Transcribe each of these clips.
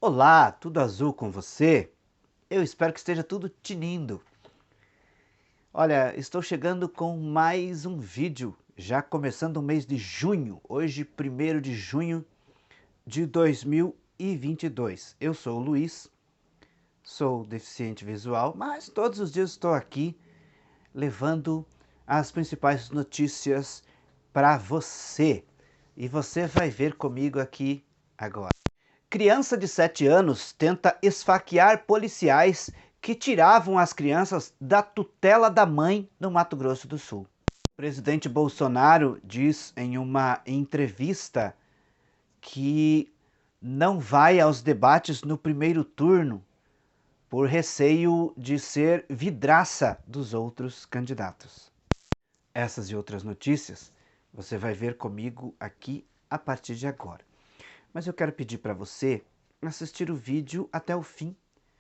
Olá, tudo azul com você? Eu espero que esteja tudo tinindo. Olha, estou chegando com mais um vídeo, já começando o mês de junho, hoje 1º de junho de 2022. Eu sou o Luiz, sou deficiente visual, mas todos os dias estou aqui levando as principais notícias para você. E você vai ver comigo aqui agora. Criança de 7 anos tenta esfaquear policiais que tiravam as crianças da tutela da mãe no Mato Grosso do Sul. O presidente Bolsonaro diz em uma entrevista que não vai aos debates no primeiro turno por receio de ser vidraça dos outros candidatos. Essas e outras notícias você vai ver comigo aqui a partir de agora. Mas eu quero pedir para você assistir o vídeo até o fim.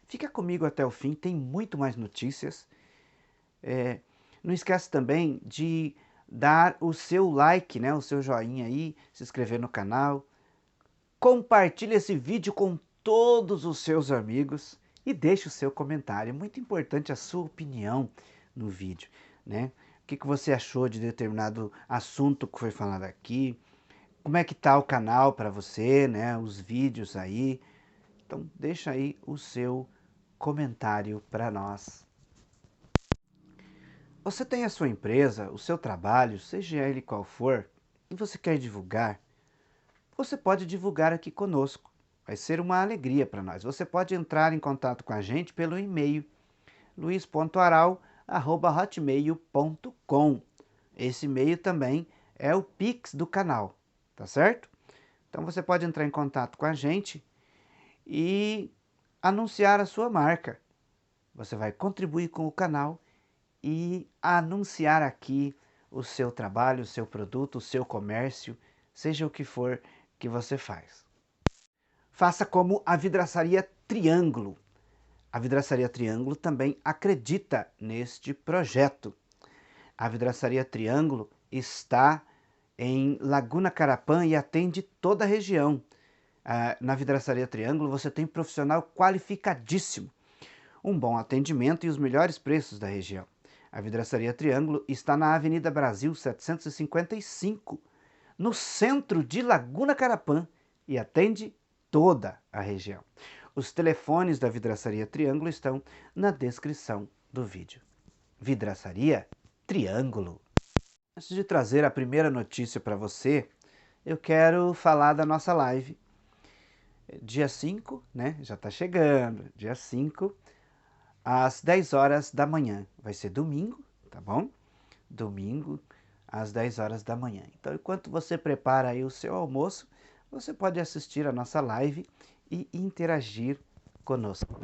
Fica comigo até o fim, tem muito mais notícias. Não esquece também de dar o seu like, né, o seu joinha aí, se inscrever no canal. Compartilhe esse vídeo com todos os seus amigos e deixe o seu comentário. É muito importante a sua opinião no vídeo, né? O que você achou de determinado assunto que foi falado aqui? Como é que tá o canal para você, né? Os vídeos aí. Então deixa aí o seu comentário para nós. Você tem a sua empresa, o seu trabalho, seja ele qual for, e você quer divulgar, você pode divulgar aqui conosco. Vai ser uma alegria para nós. Você pode entrar em contato com a gente pelo e-mail luiz.aral@hotmail.com. Esse e-mail também é o Pix do canal, tá certo? Então você pode entrar em contato com a gente e anunciar a sua marca. Você vai contribuir com o canal e anunciar aqui o seu trabalho, o seu produto, o seu comércio, seja o que for que você faz. Faça como a Vidraçaria Triângulo. A Vidraçaria Triângulo também acredita neste projeto. A Vidraçaria Triângulo está em Laguna Carapã e atende toda a região. Na Vidraçaria Triângulo você tem profissional qualificadíssimo, um bom atendimento e os melhores preços da região. A Vidraçaria Triângulo está na Avenida Brasil 755, no centro de Laguna Carapã e atende toda a região. Os telefones da Vidraçaria Triângulo estão na descrição do vídeo. Vidraçaria Triângulo. Antes de trazer a primeira notícia para você, eu quero falar da nossa live. Dia 5, né? Já está chegando. Dia 5, às 10 horas da manhã. Vai ser domingo, tá bom? Domingo, às 10 horas da manhã. Então, enquanto você prepara aí o seu almoço, você pode assistir a nossa live e interagir conosco.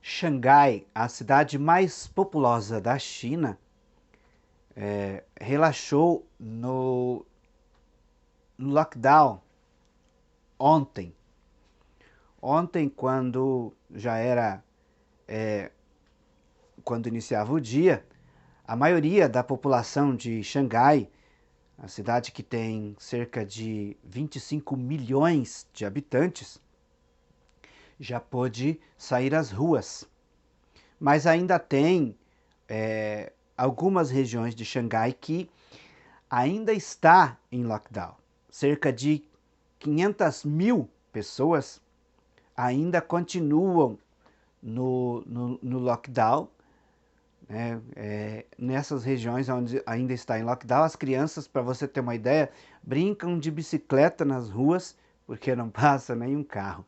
Xangai, a cidade mais populosa da China, relaxou no lockdown ontem. Ontem, quando já era, quando iniciava o dia, a maioria da população de Xangai, a cidade que tem cerca de 25 milhões de habitantes, já pôde sair às ruas. Mas ainda tem algumas regiões de Xangai que ainda está em lockdown. Cerca de 500 mil pessoas ainda continuam no lockdown. Nessas regiões onde ainda está em lockdown, as crianças, para você ter uma ideia, brincam de bicicleta nas ruas porque não passa nenhum carro.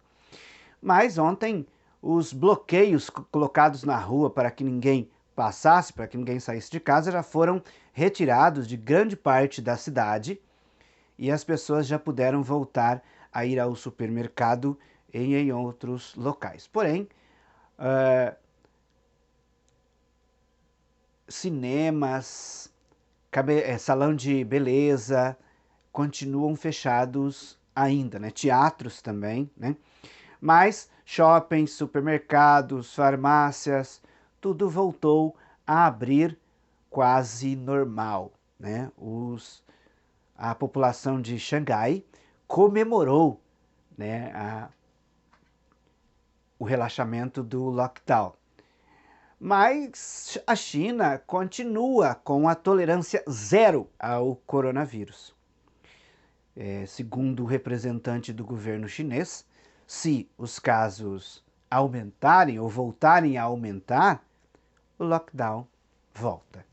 Mas ontem os bloqueios colocados na rua para que ninguém passasse, para que ninguém saísse de casa, já foram retirados de grande parte da cidade e as pessoas já puderam voltar a ir ao supermercado e em outros locais. Porém, cinemas, salão de beleza continuam fechados ainda, né? Teatros também, né? Mas shoppings, supermercados, farmácias, tudo voltou a abrir quase normal, né? A população de Xangai comemorou né, o relaxamento do lockdown. Mas a China continua com a tolerância zero ao coronavírus. Segundo o representante do governo chinês, se os casos aumentarem ou voltarem a aumentar, o lockdown volta.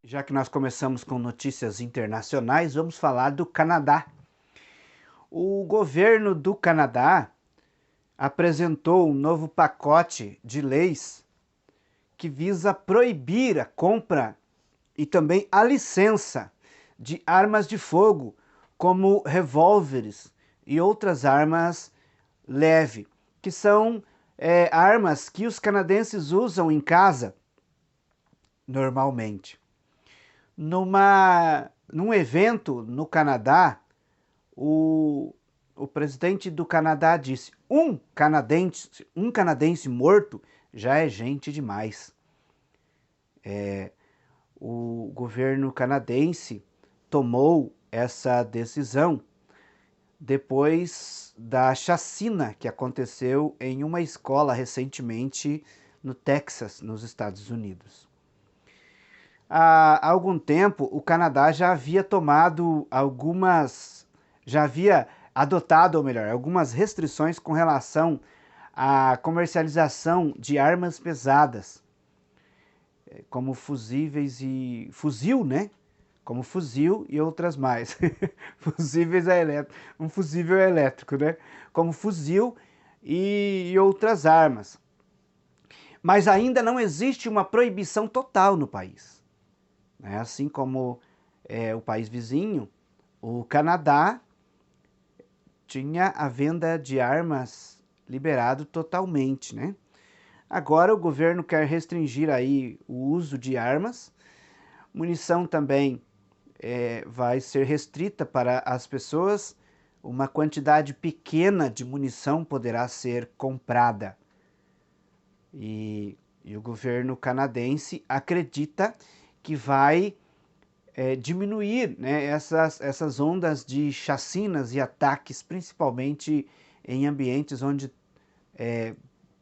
Já que nós começamos com notícias internacionais, vamos falar do Canadá. O governo do Canadá apresentou um novo pacote de leis que visa proibir a compra e também a licença de armas de fogo, como revólveres e outras armas leves, que são armas que os canadenses usam em casa normalmente. Num evento no Canadá, o presidente do Canadá disse: um canadense morto já é gente demais. O governo canadense tomou essa decisão depois da chacina que aconteceu em uma escola recentemente no Texas, nos Estados Unidos. Há algum tempo, o Canadá já havia adotado, ou melhor, algumas restrições com relação à comercialização de armas pesadas, como fuzil, né? Como fuzil e outras mais. Fusíveis é elétrico, um fusível é elétrico, né? Como fuzil e outras armas. Mas ainda não existe uma proibição total no país. Assim como o país vizinho, o Canadá tinha a venda de armas liberado totalmente, né? Agora o governo quer restringir aí o uso de armas. Munição também vai ser restrita para as pessoas. Uma quantidade pequena de munição poderá ser comprada. E o governo canadense acredita que vai diminuir, né, essas ondas de chacinas e ataques, principalmente em ambientes onde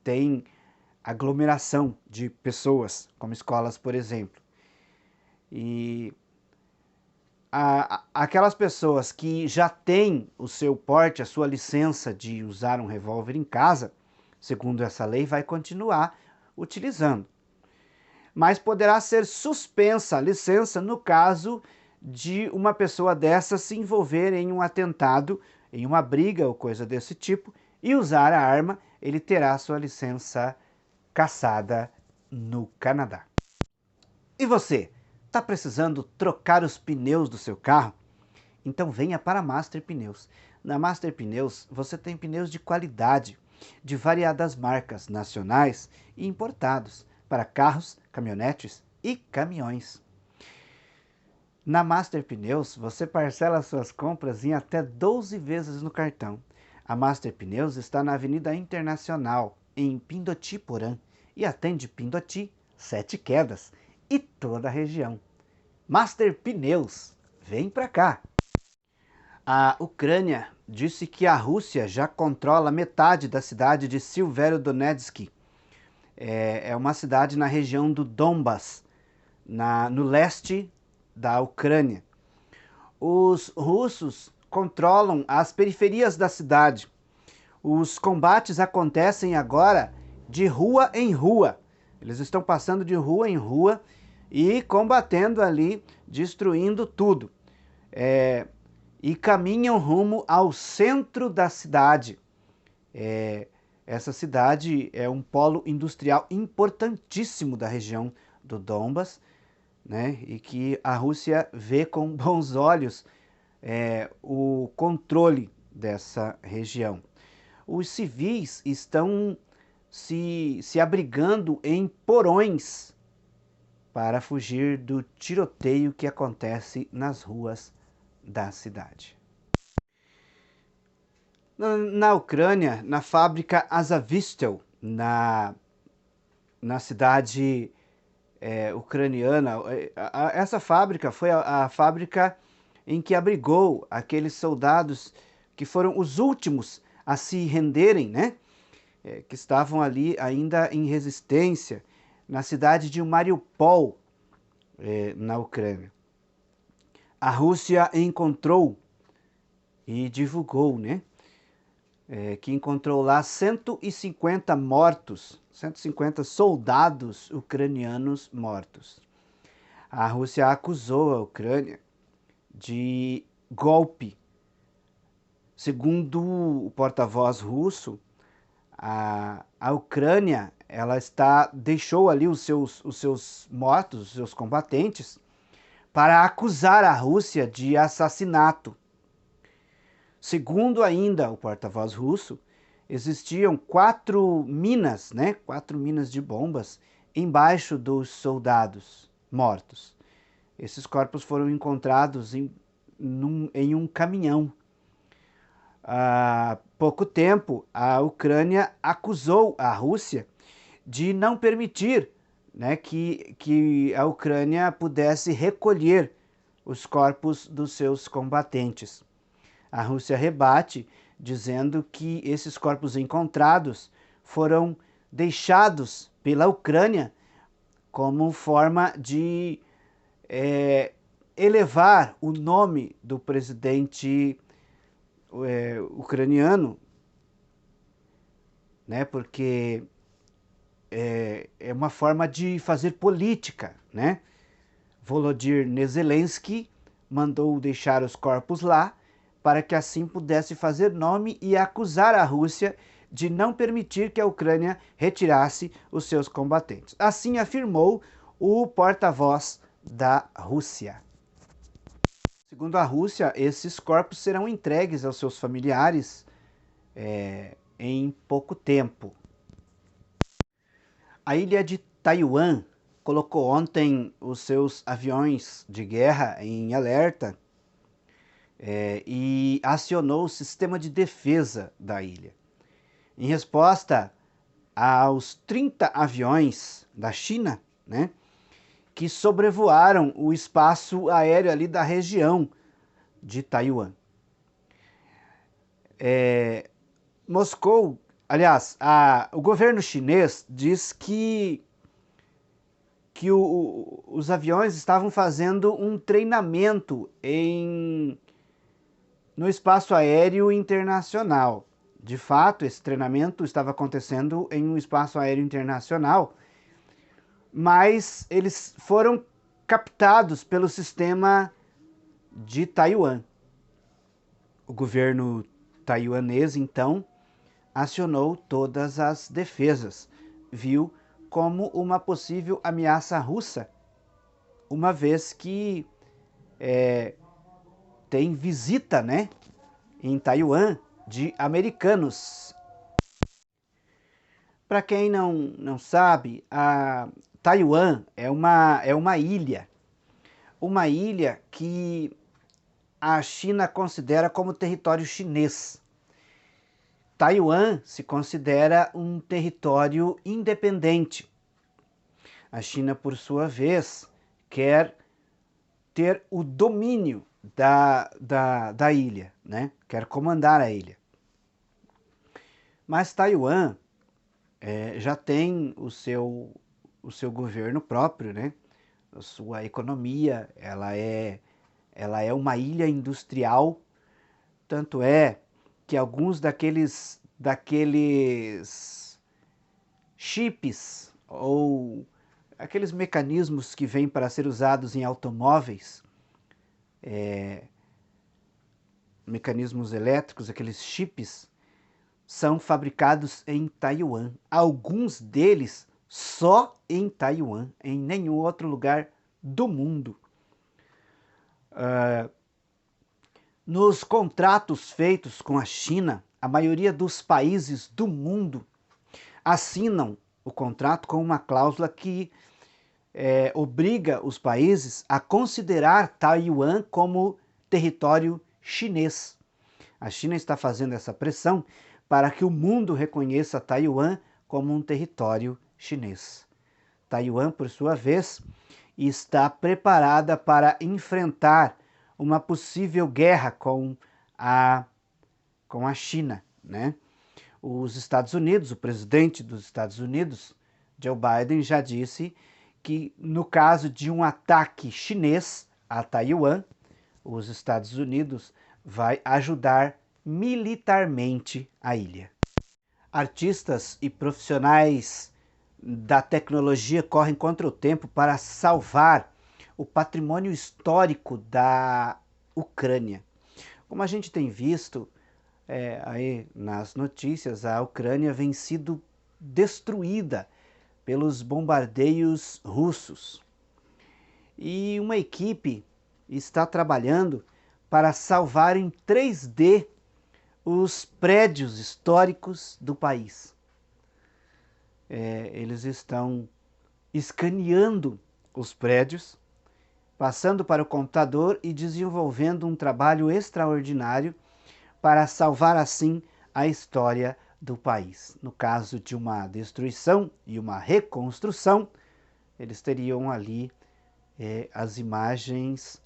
tem aglomeração de pessoas, como escolas, por exemplo. E aquelas pessoas que já têm o seu porte, a sua licença de usar um revólver em casa, segundo essa lei, vai continuar utilizando. Mas poderá ser suspensa a licença no caso de uma pessoa dessa se envolver em um atentado, em uma briga ou coisa desse tipo, e usar a arma, ele terá sua licença cassada no Canadá. E você, está precisando trocar os pneus do seu carro? Então venha para a Master Pneus. Na Master Pneus você tem pneus de qualidade, de variadas marcas nacionais e importados, para carros, caminhonetes e caminhões. Na Master Pneus você parcela suas compras em até 12 vezes no cartão. A Master Pneus está na Avenida Internacional, em Pindoti, Porã, e atende Pindoti, Sete Quedas e toda a região. Master Pneus, vem pra cá! A Ucrânia disse que a Rússia já controla metade da cidade de Severodonetsk. É uma cidade na região do Donbas, no leste da Ucrânia. Os russos controlam as periferias da cidade. Os combates acontecem agora de rua em rua. Eles estão passando de rua em rua e combatendo ali, destruindo tudo. E caminham rumo ao centro da cidade. Essa cidade é um polo industrial importantíssimo da região do Donbas, né? E que a Rússia vê com bons olhos o controle dessa região. Os civis estão se abrigando em porões para fugir do tiroteio que acontece nas ruas da cidade. Na Ucrânia, na fábrica Azovstal, na cidade ucraniana, essa fábrica foi a fábrica em que abrigou aqueles soldados que foram os últimos a se renderem, né? Que estavam ali ainda em resistência, na cidade de Mariupol, na Ucrânia. A Rússia encontrou e divulgou, né? Que encontrou lá 150 mortos, 150 soldados ucranianos mortos. A Rússia acusou a Ucrânia de golpe. Segundo o porta-voz russo, a Ucrânia ela deixou ali os seus mortos, os seus combatentes, para acusar a Rússia de assassinato. Segundo ainda o porta-voz russo, existiam 4 minas, né? 4 minas de bombas embaixo dos soldados mortos. Esses corpos foram encontrados em um caminhão. Há pouco tempo, a Ucrânia acusou a Rússia de não permitir, né, que a Ucrânia pudesse recolher os corpos dos seus combatentes. A Rússia rebate, dizendo que esses corpos encontrados foram deixados pela Ucrânia como forma de elevar o nome do presidente ucraniano, né? Porque é uma forma de fazer política, né? Volodymyr Zelensky mandou deixar os corpos lá para que assim pudesse fazer nome e acusar a Rússia de não permitir que a Ucrânia retirasse os seus combatentes. Assim afirmou o porta-voz da Rússia. Segundo a Rússia, esses corpos serão entregues aos seus familiares em pouco tempo. A ilha de Taiwan colocou ontem os seus aviões de guerra em alerta e acionou o sistema de defesa da ilha. Em resposta aos 30 aviões da China, né, que sobrevoaram o espaço aéreo ali da região de Taiwan. Moscou, aliás, o governo chinês diz que os aviões estavam fazendo um treinamento no espaço aéreo internacional. De fato, esse treinamento estava acontecendo em um espaço aéreo internacional, mas eles foram captados pelo sistema de Taiwan. O governo taiwanês, então, acionou todas as defesas, viu como uma possível ameaça russa, uma vez que tem visita, né, em Taiwan de americanos. Para quem não sabe, a Taiwan é uma ilha que a China considera como território chinês. Taiwan se considera um território independente. A China, por sua vez, quer ter o domínio da ilha, né? Quer comandar a ilha. Mas Taiwan já tem o seu governo próprio, né? A sua economia, ela é uma ilha industrial, tanto é que alguns daqueles chips ou aqueles mecanismos que vêm para ser usados em automóveis, mecanismos elétricos, aqueles chips, são fabricados em Taiwan. Alguns deles só em Taiwan, em nenhum outro lugar do mundo. Nos contratos feitos com a China, a maioria dos países do mundo assinam o contrato com uma cláusula que obriga os países a considerar Taiwan como território chinês. A China está fazendo essa pressão para que o mundo reconheça Taiwan como um território chinês. Taiwan, por sua vez, está preparada para enfrentar uma possível guerra com a com a China, né? Os Estados Unidos, o presidente dos Estados Unidos, Joe Biden, já disse que no caso de um ataque chinês a Taiwan, os Estados Unidos vai ajudar militarmente a ilha. Artistas e profissionais da tecnologia correm contra o tempo para salvar o patrimônio histórico da Ucrânia. Como a gente tem visto aí nas notícias, a Ucrânia vem sido destruída pelos bombardeios russos. E uma equipe está trabalhando para salvar em 3D os prédios históricos do país. Eles estão escaneando os prédios, passando para o computador e desenvolvendo um trabalho extraordinário para salvar assim a história do país. No caso de uma destruição e uma reconstrução, eles teriam ali as imagens,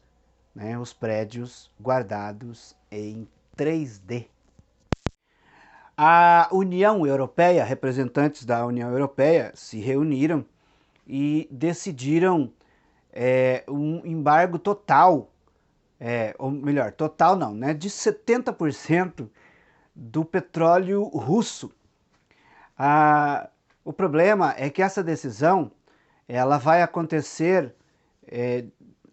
né, os prédios guardados em 3D. A União Europeia, representantes da União Europeia se reuniram e decidiram um embargo total, ou melhor, total não, né, de 70% do petróleo russo. O problema é que essa decisão ela vai acontecer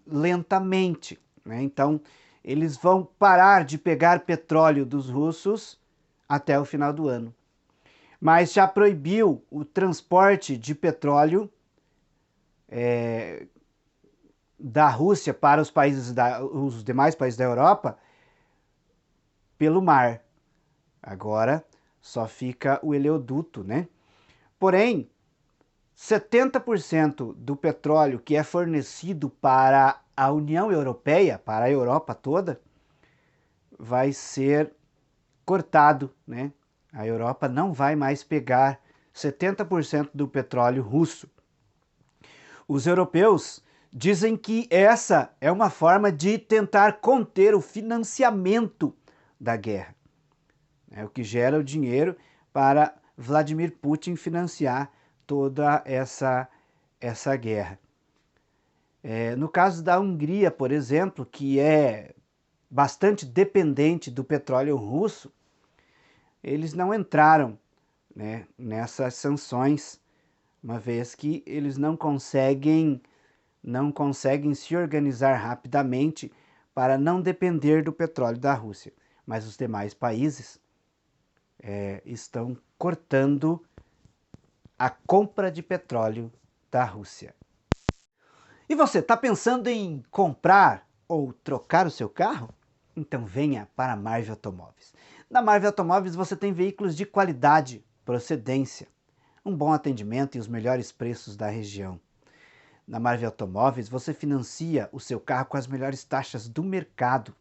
lentamente, né? Então eles vão parar de pegar petróleo dos russos até o final do ano. Mas já proibiu o transporte de petróleo da Rússia para os demais países da Europa pelo mar. Agora só fica o oleoduto, né? Porém, 70% do petróleo que é fornecido para a União Europeia, para a Europa toda, vai ser cortado, né? A Europa não vai mais pegar 70% do petróleo russo. Os europeus dizem que essa é uma forma de tentar conter o financiamento da guerra, o que gera o dinheiro para Vladimir Putin financiar toda essa guerra. No caso da Hungria, por exemplo, que é bastante dependente do petróleo russo, eles não entraram, né, nessas sanções, uma vez que eles não conseguem se organizar rapidamente para não depender do petróleo da Rússia. Mas os demais países estão cortando a compra de petróleo da Rússia. E você, está pensando em comprar ou trocar o seu carro? Então venha para a Marvel Automóveis. Na Marvel Automóveis você tem veículos de qualidade, procedência, um bom atendimento e os melhores preços da região. Na Marvel Automóveis você financia o seu carro com as melhores taxas do mercado.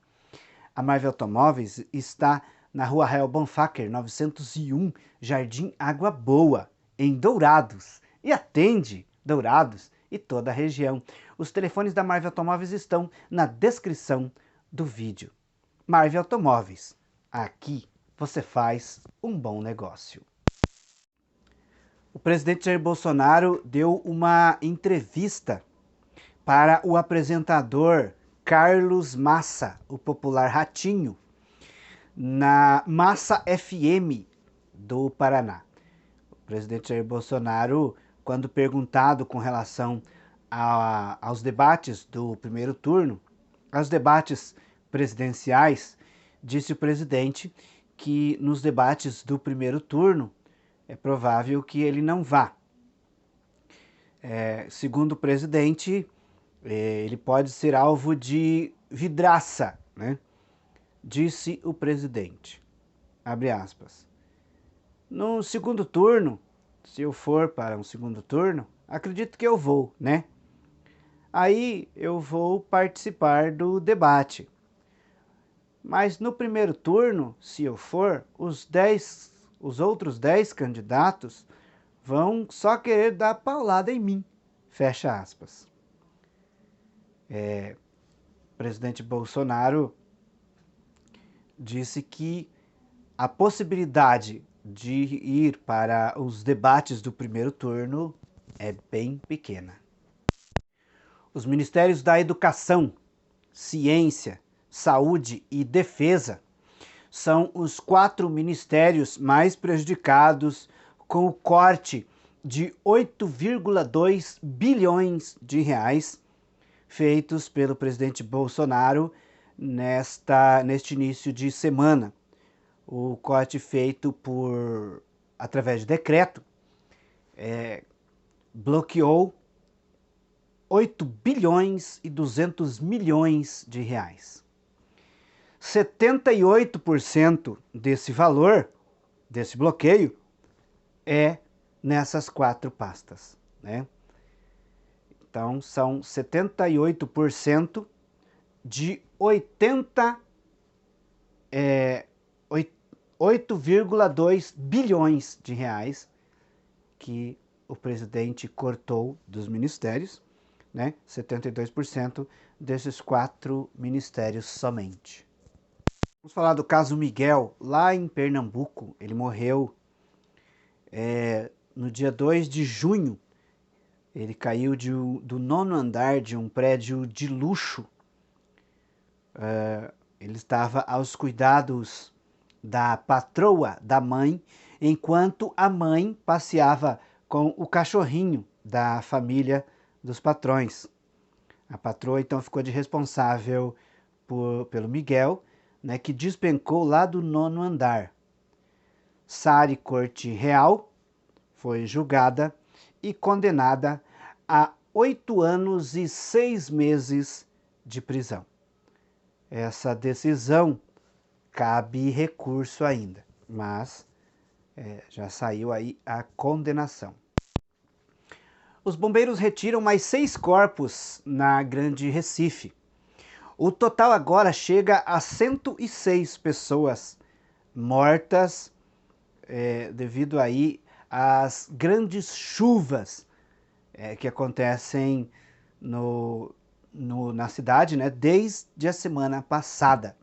A Marvel Automóveis está na Rua Rael Bonfacker, 901, Jardim Água Boa, em Dourados, e atende Dourados e toda a região. Os telefones da Marvel Automóveis estão na descrição do vídeo. Marvel Automóveis, aqui você faz um bom negócio. O presidente Jair Bolsonaro deu uma entrevista para o apresentador Carlos Massa, o popular Ratinho, na Massa FM do Paraná. O presidente Jair Bolsonaro, quando perguntado com relação aos debates do primeiro turno, aos debates presidenciais, disse o presidente que nos debates do primeiro turno é provável que ele não vá. Segundo o presidente, ele pode ser alvo de vidraça, né? Disse o presidente. Abre aspas. No segundo turno, se eu for para um segundo turno, acredito que eu vou, né? Aí eu vou participar do debate. Mas no primeiro turno, se eu for, os outros 10 candidatos vão só querer dar paulada em mim. Fecha aspas. O presidente Bolsonaro disse que a possibilidade de ir para os debates do primeiro turno é bem pequena. Os ministérios da Educação, Ciência, Saúde e Defesa são os 4 ministérios mais prejudicados com o corte de 8,2 bilhões de reais feitos pelo presidente Bolsonaro neste início de semana. O corte feito através de decreto bloqueou 8 bilhões e 200 milhões de reais. 78% desse valor, desse bloqueio, é nessas 4 pastas, né? Então, são 78% de 8,2 bilhões de reais que o presidente cortou dos ministérios, né? 72% desses 4 ministérios somente. Vamos falar do caso Miguel, lá em Pernambuco. Ele morreu no dia 2 de junho. Ele caiu do 9º andar de um prédio de luxo. Ele estava aos cuidados da patroa da mãe, enquanto a mãe passeava com o cachorrinho da família dos patrões. A patroa então ficou de responsável pelo Miguel, né, que despencou lá do 9º andar. Sari Corte Real foi julgada e condenada a 8 anos e 6 meses de prisão. Essa decisão cabe recurso ainda, mas já saiu aí a condenação. Os bombeiros retiram mais 6 corpos na Grande Recife. O total agora chega a 106 pessoas mortas devido aí às grandes chuvas que acontecem na cidade, né, desde a semana passada.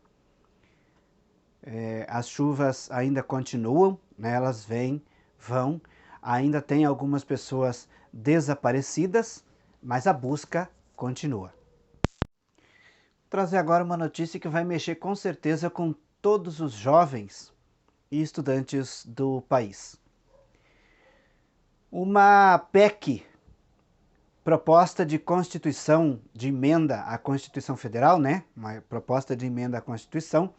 As chuvas ainda continuam, né, elas vão, ainda tem algumas pessoas desaparecidas, mas a busca continua. Vou trazer agora uma notícia que vai mexer com certeza com todos os jovens e estudantes do país. Uma PEC, proposta de Constituição, de emenda à Constituição Federal, né? Uma proposta de emenda à Constituição,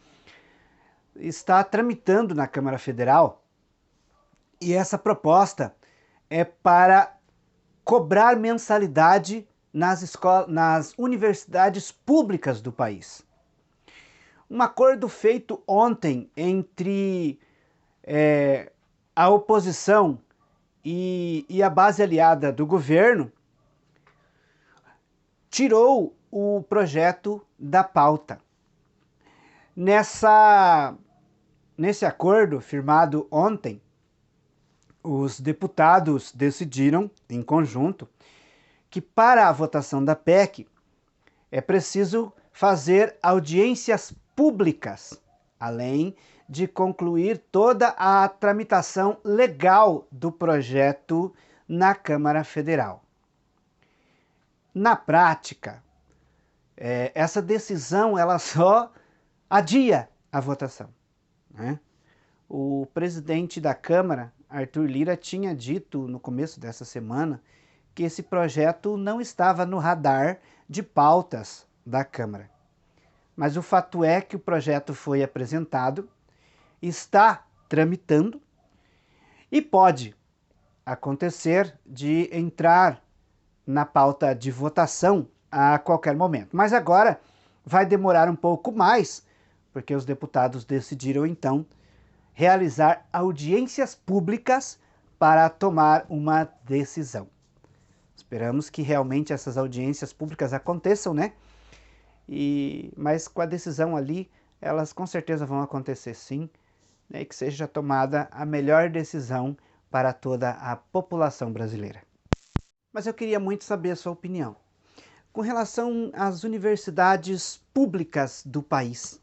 está tramitando na Câmara Federal, e essa proposta é para cobrar mensalidade nas universidades públicas do país. Um acordo feito ontem entre a oposição e a base aliada do governo tirou o projeto da pauta. Nesse acordo firmado ontem, os deputados decidiram, em conjunto, que para a votação da PEC é preciso fazer audiências públicas, além de concluir toda a tramitação legal do projeto na Câmara Federal. Na prática, essa decisão ela só adia a votação, né? O presidente da Câmara, Arthur Lira, tinha dito no começo dessa semana que esse projeto não estava no radar de pautas da Câmara. Mas o fato é que o projeto foi apresentado, está tramitando e pode acontecer de entrar na pauta de votação a qualquer momento. Mas agora vai demorar um pouco mais, porque os deputados decidiram então realizar audiências públicas para tomar uma decisão. Esperamos que realmente essas audiências públicas aconteçam, né? Mas com a decisão ali, elas com certeza vão acontecer sim, né? E que seja tomada a melhor decisão para toda a população brasileira. Mas eu queria muito saber a sua opinião. Com relação às universidades públicas do país,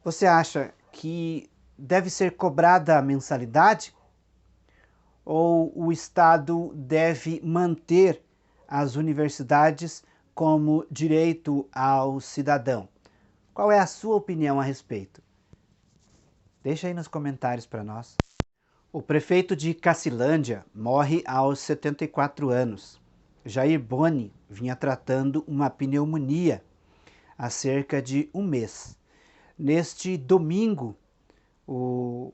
você acha que deve ser cobrada a mensalidade? Ou o Estado deve manter as universidades como direito ao cidadão? Qual é a sua opinião a respeito? Deixa aí nos comentários para nós. O prefeito de Cacilândia morre aos 74 anos. Jair Boni vinha tratando uma pneumonia há cerca de um mês. Neste domingo, o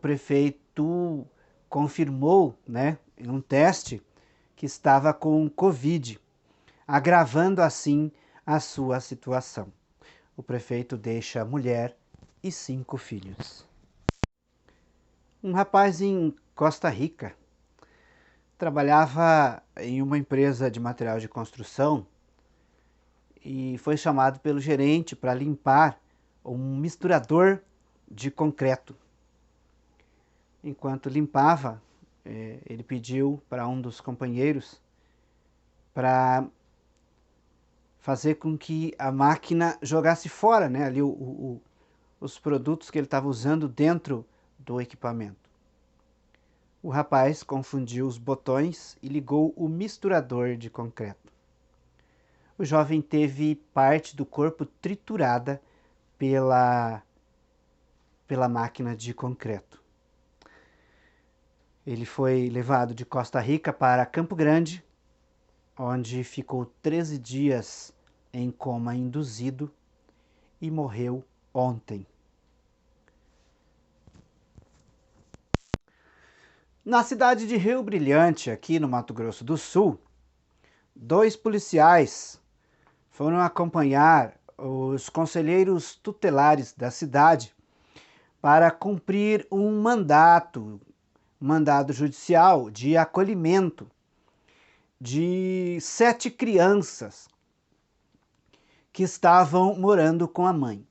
prefeito confirmou, em um teste, que estava com Covid, agravando assim a sua situação. O prefeito deixa mulher e 5 filhos. Um rapaz em Costa Rica trabalhava em uma empresa de material de construção e foi chamado pelo gerente para limpar um misturador de concreto. Enquanto limpava, ele pediu para um dos companheiros para fazer com que a máquina jogasse fora, ali os produtos que ele estava usando dentro do equipamento. O rapaz confundiu os botões e ligou o misturador de concreto. O jovem teve parte do corpo triturada pela máquina de concreto. Ele foi levado de Costa Rica para Campo Grande, onde ficou 13 dias em coma induzido e morreu ontem. Na cidade de Rio Brilhante, aqui no Mato Grosso do Sul, 2 policiais foram acompanhar os conselheiros tutelares da cidade para cumprir um mandado judicial de acolhimento de 7 crianças que estavam morando com a mãe.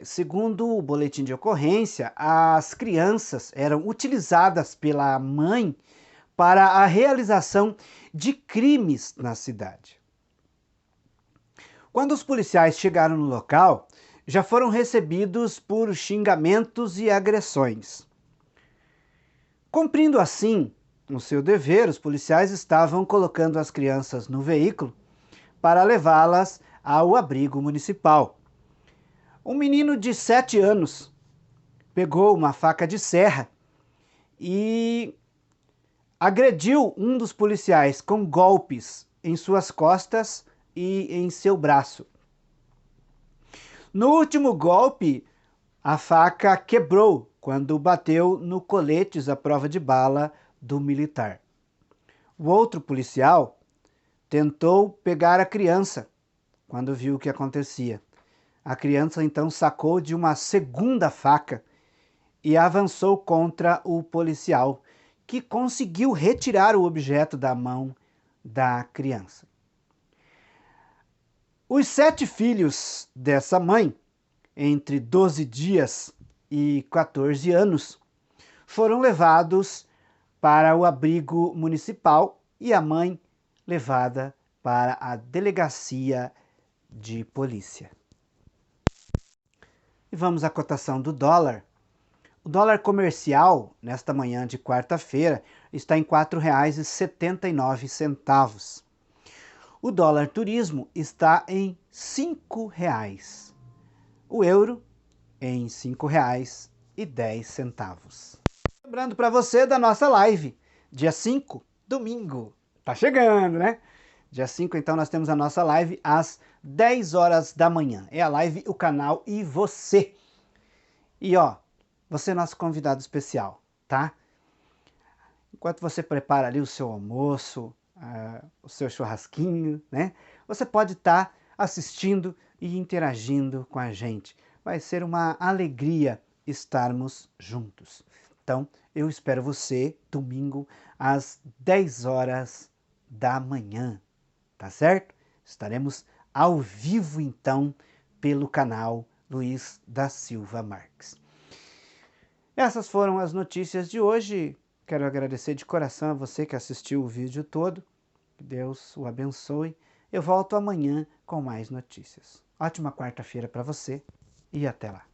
Segundo o boletim de ocorrência, as crianças eram utilizadas pela mãe para a realização de crimes na cidade. Quando os policiais chegaram no local, já foram recebidos por xingamentos e agressões. Cumprindo assim o seu dever, os policiais estavam colocando as crianças no veículo para levá-las ao abrigo municipal. Um menino de 7 anos pegou uma faca de serra e agrediu um dos policiais com golpes em suas costas e em seu braço. No último golpe, a faca quebrou quando bateu no coletes à prova de bala do militar. O outro policial tentou pegar a criança quando viu o que acontecia. A criança então sacou de uma segunda faca e avançou contra o policial, que conseguiu retirar o objeto da mão da criança. Os 7 filhos dessa mãe, entre 12 dias e 14 anos, foram levados para o abrigo municipal e a mãe levada para a delegacia de polícia. E vamos à cotação do dólar. O dólar comercial, nesta manhã de quarta-feira, está em R$ 4,79. O dólar turismo está em R$ 5,00. O euro em R$ 5,10. Lembrando para você da nossa live, dia 5, domingo. Tá chegando, né? Dia 5, então, nós temos a nossa live às 10 horas da manhã. É a live, o canal e você. E você é nosso convidado especial, tá? Enquanto você prepara ali o seu almoço, o seu churrasquinho, né? Você pode estar assistindo e interagindo com a gente. Vai ser uma alegria estarmos juntos. Então, eu espero você domingo às 10 horas da manhã, tá certo? Estaremos ao vivo então pelo canal Luiz da Silva Marques. Essas foram as notícias de hoje. Quero agradecer de coração a você que assistiu o vídeo todo. Que Deus o abençoe. Eu volto amanhã com mais notícias. Ótima quarta-feira para você e até lá.